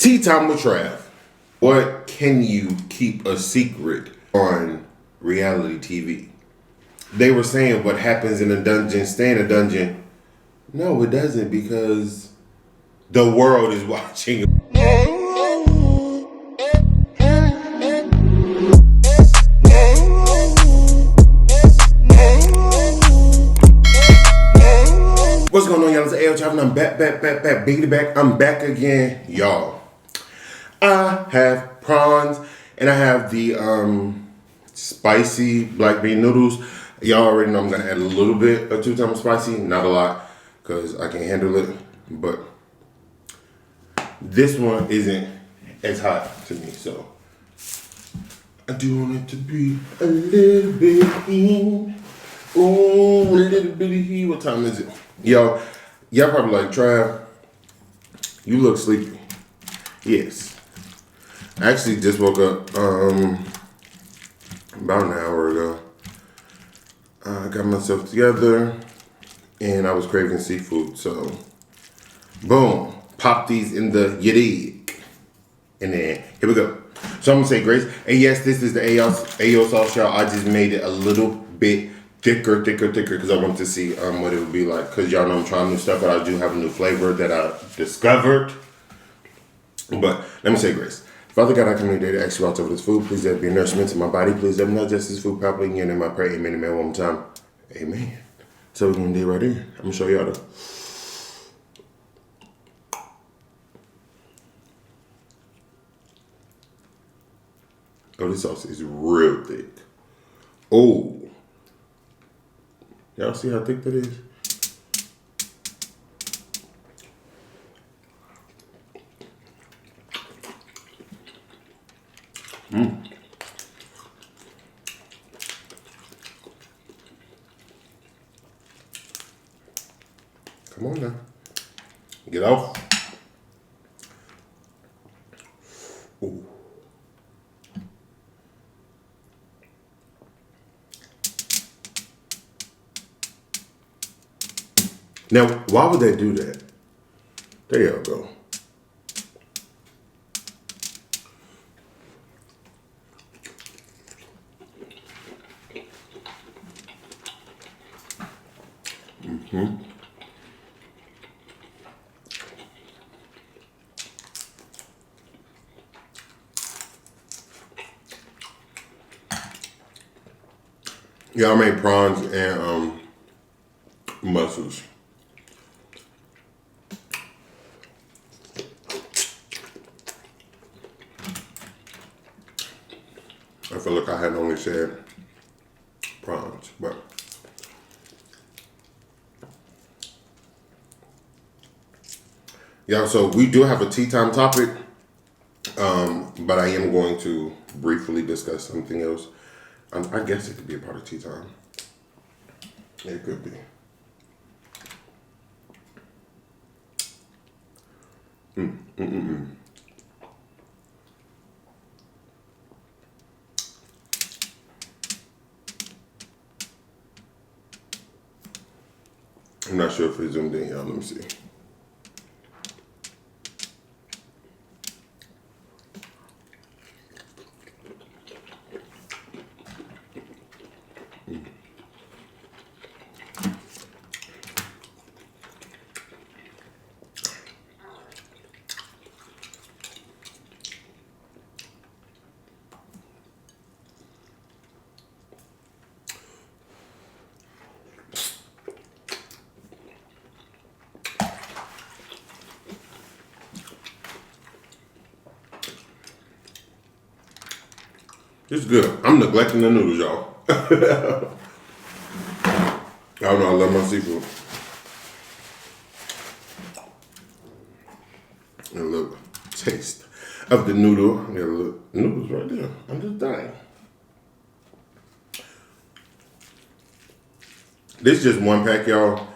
Tea time with Trav. What can you keep a secret on reality TV? They were saying what happens in a dungeon, stay in a dungeon. No, it doesn't, because the world is watching. What's going on, y'all? It's Ayootravv, and I'm back, biggity back. I'm back again, y'all. I have prawns, and I have the spicy black bean noodles. Y'all already know I'm gonna add a little bit of 2 times spicy, not a lot, because I can handle it. But this one isn't as hot to me, so I do want it to be a little bit heat. Ooh, a little bit of heat. What time is it? Y'all probably like, Trav, you look sleepy. Yes. I actually just woke up about an hour ago. I got myself together and I was craving seafood, so boom, pop these in the dig. And then here we go. So I'm gonna say grace. And yes, this is the Ayo sauce, y'all. I just made it a little bit thicker, because I wanted to see what it would be like. Because y'all know I'm trying new stuff, but I do have a new flavor that I discovered. But let me say grace. Father God, I come today to ask you out over this food. Please let it be a nourishment to my body. Please let me digest this food properly. In your name I pray. Amen. Amen. One more time. Amen. So we're going to do right here. I'm going to show y'all the... Oh, this sauce is real thick. Oh. Y'all see how thick that is? Come on now. Get off. Ooh. Now, why would they do that? There y'all go. Y'all made prawns and mussels. I feel like I had only said prawns, but yeah. So we do have a tea time topic, but I am going to briefly discuss something else. I guess it could be a part of tea time. It could be. I'm not sure if it zoomed in, y'all. Let me see. It's good. I'm neglecting the noodles, y'all. I don't know, I love my seafood. And a little taste of the noodle. I got a little noodles right there. I'm just dying. This is just 1 pack, y'all.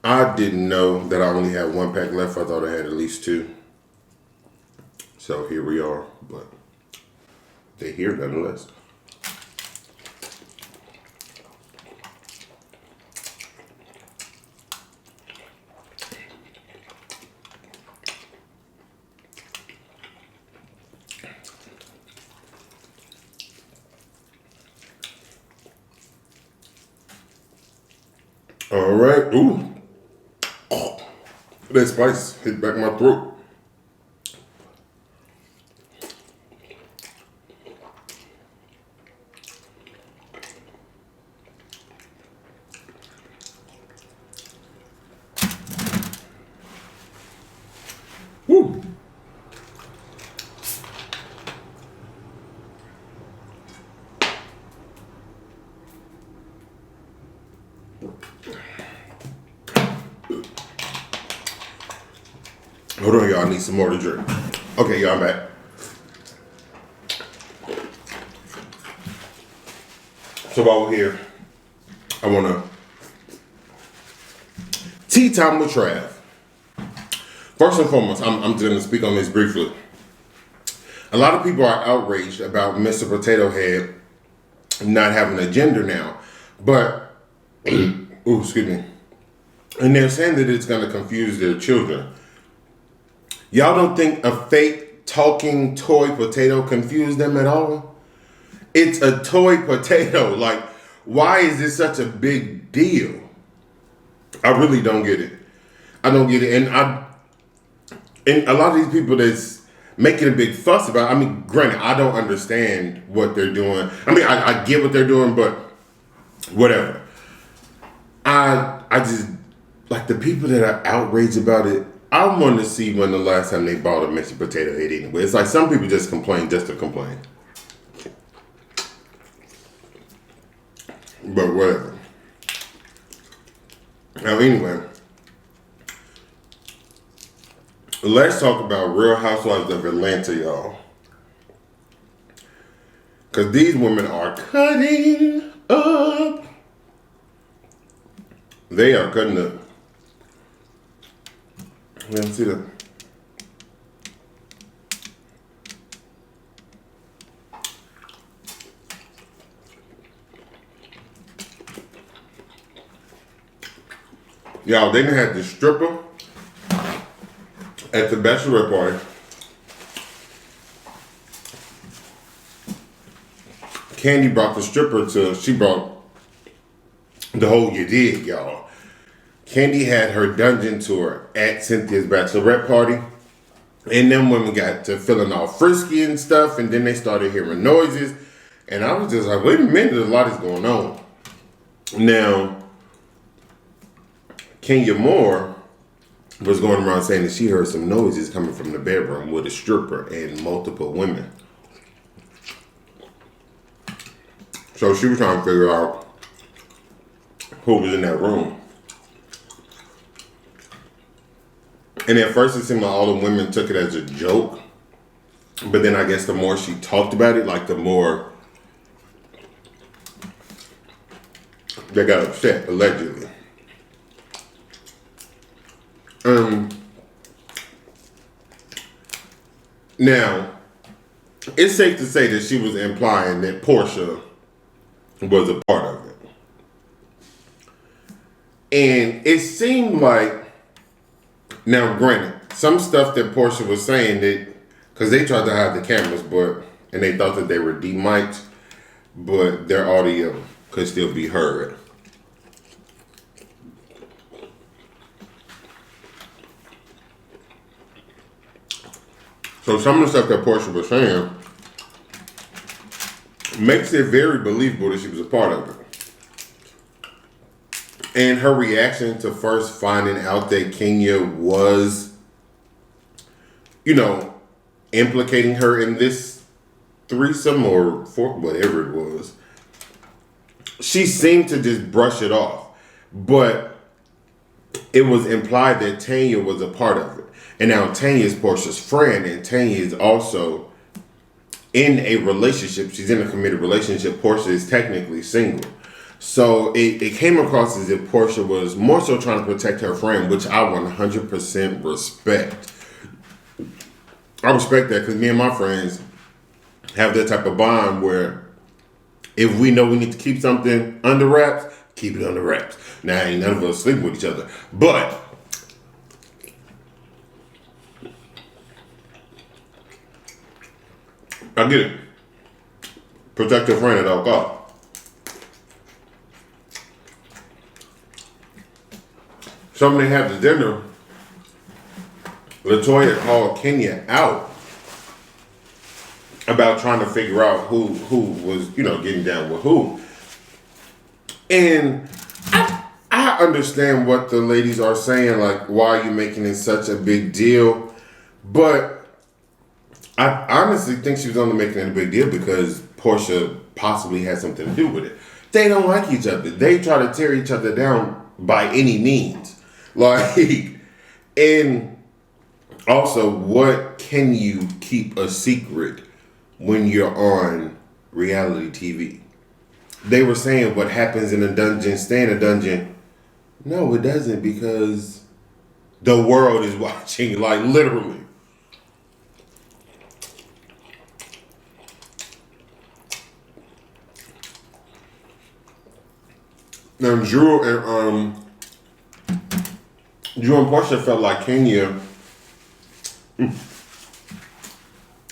I didn't know that I only had 1 pack left. I thought I had at least 2. So here we are, but they're here nonetheless. All right. Ooh. That spice hit back my throat. Woo. Hold on, y'all. I need some more to drink. Okay, y'all, I'm back. So while we're here, I want to tea time with Trav. First and foremost, I'm going to speak on this briefly. A lot of people are outraged about Mr. Potato Head not having a gender now, but ooh, excuse me, and they're saying that it's going to confuse their children. Y'all don't think a fake talking toy potato confused them at all? It's a toy potato. Like, why is this such a big deal? I really don't get it. I don't get it. And a lot of these people that's making a big fuss about it, I mean, granted, I don't understand what they're doing. I mean, I get what they're doing, but whatever. I just, like, the people that are outraged about it, I want to see when the last time they bought a Mr. Potato Head anyway. It's like some people just complain just to complain. But whatever. Now, anyway, let's talk about Real Housewives of Atlanta, y'all. Because these women are cutting up. They are cutting up. Let me see that. Y'all, they done had the stripper at the bachelorette party. Candy brought the stripper she brought the whole you did, y'all. Candy had her dungeon tour at Cynthia's bachelorette party. And them women got to feeling all frisky and stuff. And then they started hearing noises. And I was just like, wait a minute, a lot is going on. Now, Kenya Moore was going around saying that she heard some noises coming from the bedroom with a stripper and multiple women. So she was trying to figure out who was in that room. And at first it seemed like all the women took it as a joke. But then I guess the more she talked about it, like the more they got upset, allegedly. Now, it's safe to say that she was implying that Portia was a part of it. And it seemed like, now granted, some stuff that Portia was saying that, because they tried to hide the cameras, and they thought that they were demiked, but their audio could still be heard. So some of the stuff that Portia was saying makes it very believable that she was a part of it. And her reaction to first finding out that Kenya was, implicating her in this threesome or whatever it was, she seemed to just brush it off. But it was implied that Tanya was a part of it. And now Tanya is Portia's friend, and Tanya is also in a relationship. She's in a committed relationship. Portia is technically single. So it came across as if Portia was more so trying to protect her friend, which I 100% respect. I respect that because me and my friends have that type of bond where if we know we need to keep something under wraps, keep it under wraps. Now, ain't none of us sleeping with each other. But I get it. Protect your friend at all costs. So when they have the dinner, LaToya called Kenya out about trying to figure out who was, getting down with who. And I understand what the ladies are saying, like, why are you making it such a big deal? But I honestly think she was only making it a big deal because Portia possibly had something to do with it. They don't like each other. They try to tear each other down by any means. Like, and also, what can you keep a secret when you're on reality TV? They were saying what happens in a dungeon, stay in a dungeon. No, it doesn't, because the world is watching, like, literally. Now, Drew and Portia felt like Kenya.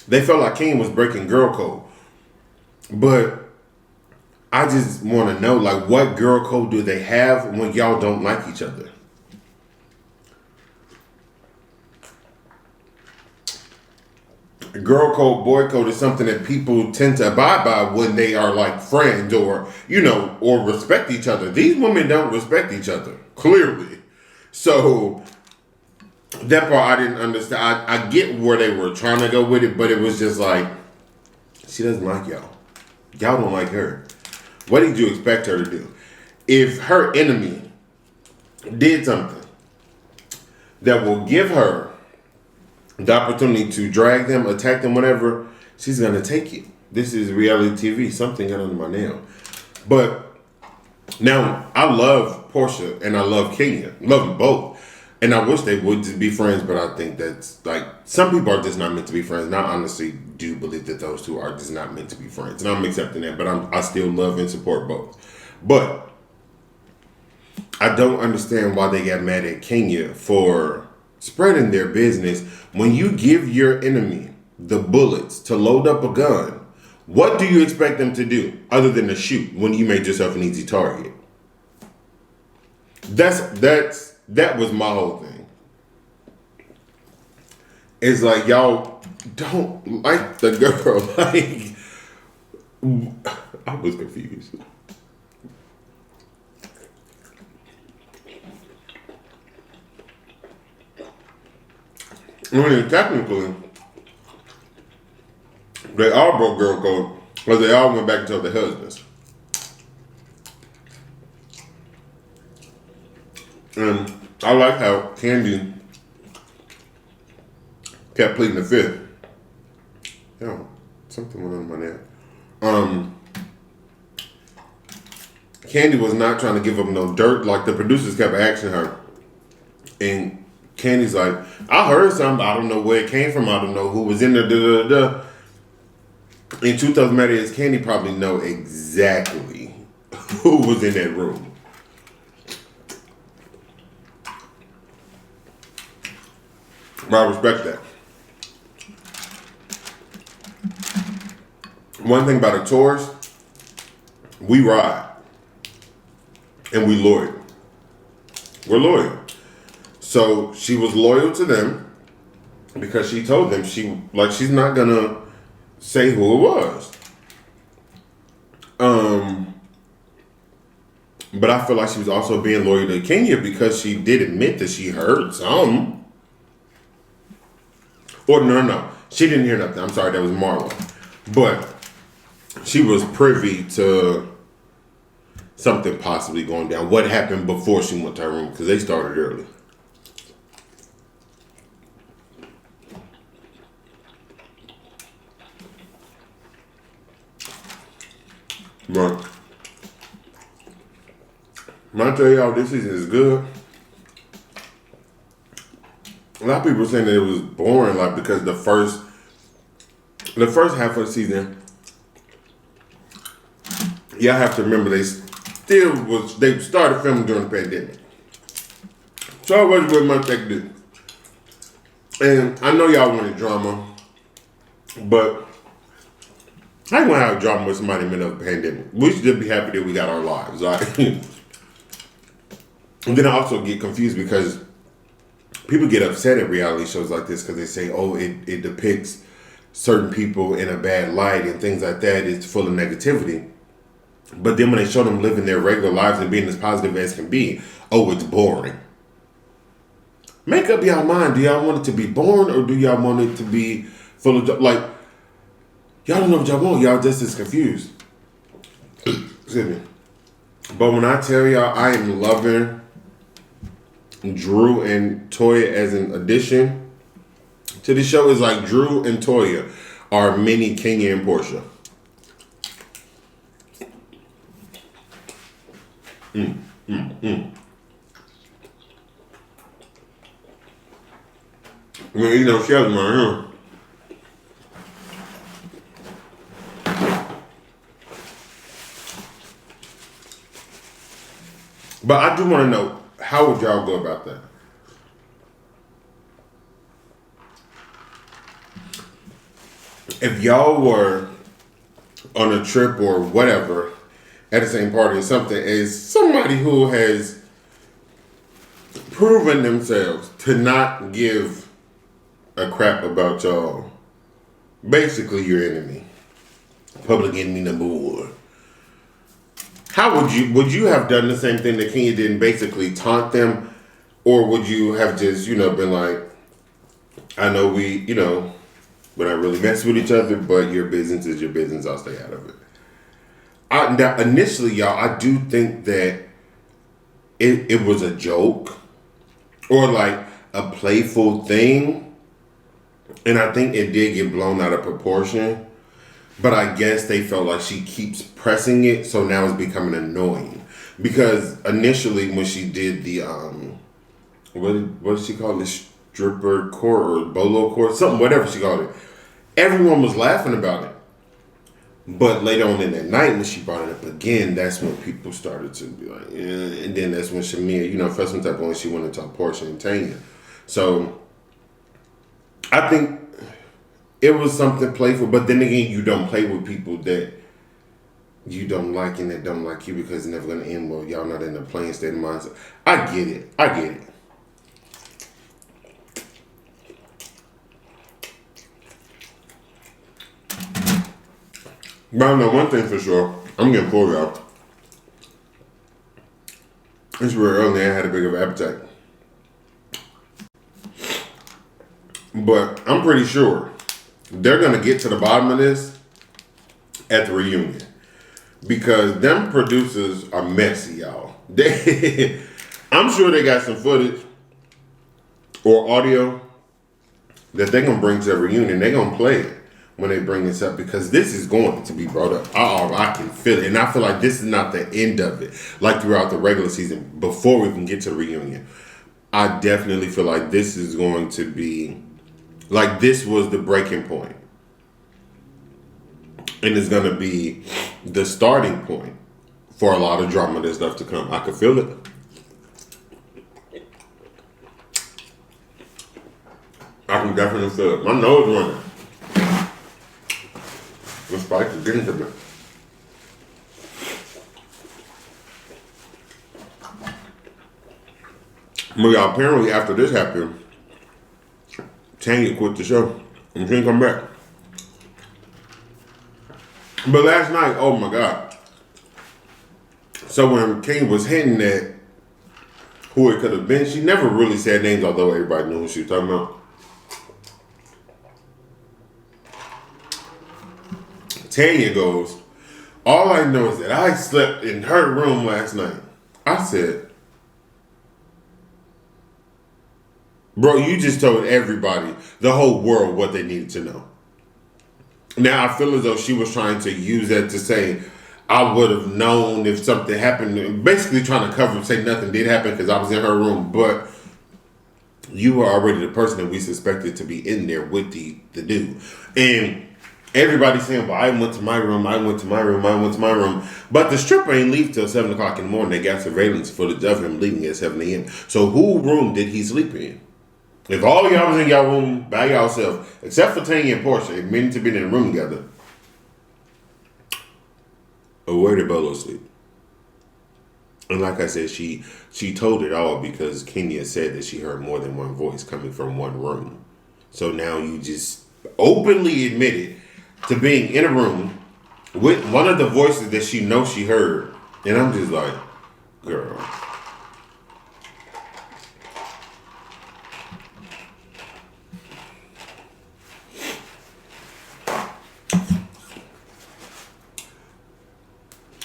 They felt like Kenya was breaking girl code. But I just want to know, like, what girl code do they have when y'all don't like each other? Girl code, boy code is something that people tend to abide by when they are like friends or, or respect each other. These women don't respect each other, clearly. So that part I didn't understand. I get where they were trying to go with it, but it was just like, she doesn't like y'all. Y'all don't like her. What did you expect her to do? If her enemy did something that will give her the opportunity to drag them, attack them, whatever, she's going to take it. This is reality TV. Something got under my nail. But now, I love Portia and I love Kenya. Love them both. And I wish they would just be friends, but I think that's, like, some people are just not meant to be friends. And I honestly do believe that those two are just not meant to be friends. And I'm accepting that, but I still love and support both. But I don't understand why they got mad at Kenya for spreading their business. When you give your enemy the bullets to load up a gun, what do you expect them to do other than to shoot when you made yourself an easy target? That was my whole thing. It's like, y'all don't like the girl. Like, I was confused. I mean, technically, they all broke girl code, but they all went back and told their husbands. And I like how Candy kept pleading the fifth. Yo, something went on my neck. Candy was not trying to give up no dirt. Like, the producers kept asking her, and Candy's like, I heard something. I don't know where it came from. I don't know who was in there. Da, da, da. And truth of the matter is, Candy probably know exactly who was in that room. But I respect that. One thing about the tours, we ride. And we loyal. We're loyal. So she was loyal to them because she told them she's not gonna say who it was. But I feel like she was also being loyal to Kenya because she did admit that she heard some. Or no. She didn't hear nothing. I'm sorry, that was Marlon. But she was privy to something possibly going down. What happened before she went to her room? Because they started early. But when I tell y'all this season is good, a lot of people saying that it was boring, like, because the first half of the season, y'all have to remember they started filming during the pandemic. So it wasn't really much they could do. And I know y'all wanted drama, but I ain't want to have drama with somebody in the middle of a pandemic. We should just be happy that we got our lives. Like, And then I also get confused because people get upset at reality shows like this because they say, oh, it depicts certain people in a bad light and things like that. It's full of negativity. But then when they show them living their regular lives and being as positive as can be, oh, it's boring. Make up y'all mind. Do y'all want it to be boring or do y'all want it to be full of, like, y'all don't know what y'all want. Y'all just as confused. Excuse me. But when I tell y'all I am loving Drew and Toya as an addition to the show, is like Drew and Toya are mini Kenya and Portia. I mean, you know, she has my hair. But I do want to know, how would y'all go about that? If y'all were on a trip or whatever at the same party or something, as somebody who has proven themselves to not give a crap about y'all, basically your enemy, public enemy number one. How would you have done the same thing that Kenya did and basically taunt them? Or would you have just, been like, I know we're not really messing with each other, but your business is your business, I'll stay out of it. Now, initially, y'all, I do think that it was a joke or like a playful thing. And I think it did get blown out of proportion. But I guess they felt like she keeps pressing it, so now it's becoming annoying. Because initially when she did the, what did she call it? Stripper court or bolo court? Something, whatever she called it. Everyone was laughing about it. But later on in that night when she brought it up again, that's when people started to be like, eh. And then that's when Shamia, first one type of when she wanted to talk Portia and Tanya. So I think it was something playful, but then again, you don't play with people that you don't like and that don't like you because it's never going to end well. Y'all not in a playing state of mind. So I get it. But I know one thing for sure. I'm getting full, y'all. It's real early and I had a big of an appetite. But I'm pretty sure they're going to get to the bottom of this at the reunion. Because them producers are messy, y'all. I'm sure they got some footage or audio that they're going to bring to the reunion. They're going to play it when they bring this up because this is going to be brought up. I can feel it. And I feel like this is not the end of it. Like throughout the regular season, before we can get to the reunion. I definitely feel like this is going to be, like this was the breaking point. And it's going to be the starting point for a lot of drama that's left to come. I could feel it. I can definitely feel it. My nose running. The spice is getting to me. But y'all, apparently after this happened, Tanya quit the show and she didn't come back. But last night, oh my God. So when King was hinting at who it could have been, she never really said names, although everybody knew who she was talking about. Tanya goes, all I know is that I slept in her room last night. I said, bro, you just told everybody, the whole world, what they needed to know. Now, I feel as though she was trying to use that to say, I would have known if something happened. Basically trying to cover and say nothing did happen because I was in her room. But you were already the person that we suspected to be in there with the dude. And everybody's saying, well, I went to my room. But the stripper ain't leave till 7 o'clock in the morning. They got surveillance footage of him leaving at 7 a.m. So whose room did he sleep in? If all of y'all was in y'all room by yourself, except for Tanya and Portia, it meant to be in a room together. Or where did Bolo sleep? And like I said, she told it all because Kenya said that she heard more than one voice coming from one room. So now you just openly admitted to being in a room with one of the voices that she knows she heard. And I'm just like, girl.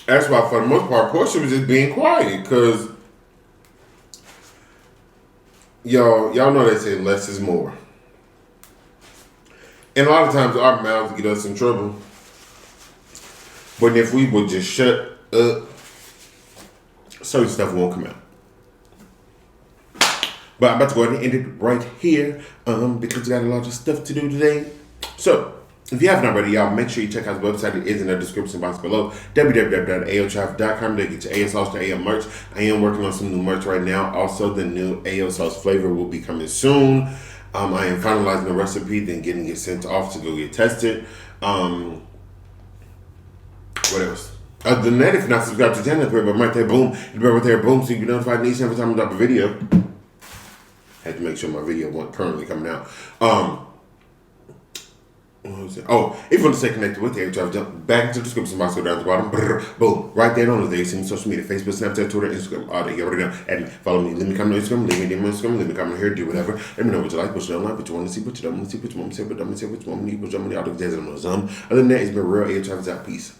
That's why, for the most part, Portia was just being quiet because y'all know they say less is more. And a lot of times our mouths get us in trouble. But if we would just shut up, certain stuff won't come out. But I'm about to go ahead and end it right here because we got a lot of stuff to do today. So, if you haven't already, y'all, make sure you check out the website. It is in the description box below. www.ayootravv.com to get your AO sauce to AO merch. I am working on some new merch right now. Also, the new AO sauce flavor will be coming soon. I am finalizing the recipe, then getting it sent off to go get tested. What else? Other than that, if you're not subscribed to the channel, but right there, boom. It's right there, boom, so you can be notified each and every time I drop a video. Had to make sure my video wasn't currently coming out. What was it? Oh, if you want to stay connected with the Ayootravv, jump back into the description box, go down at the bottom. Brr, boom. Right there on there. You see me social media, Facebook, Snapchat, Twitter, Instagram, all that. You already know. And follow me. Leave me a comment on Instagram. Leave me a DM on Instagram. Leave me a comment here. Do whatever. Let me know what you like, what you don't like, what you want to see, what you don't want to see, what you want me to say, what you don't want me to say, what you want me to need, what you want me to all the jazz and Other than that, it's been real. Ayootravv out. Peace.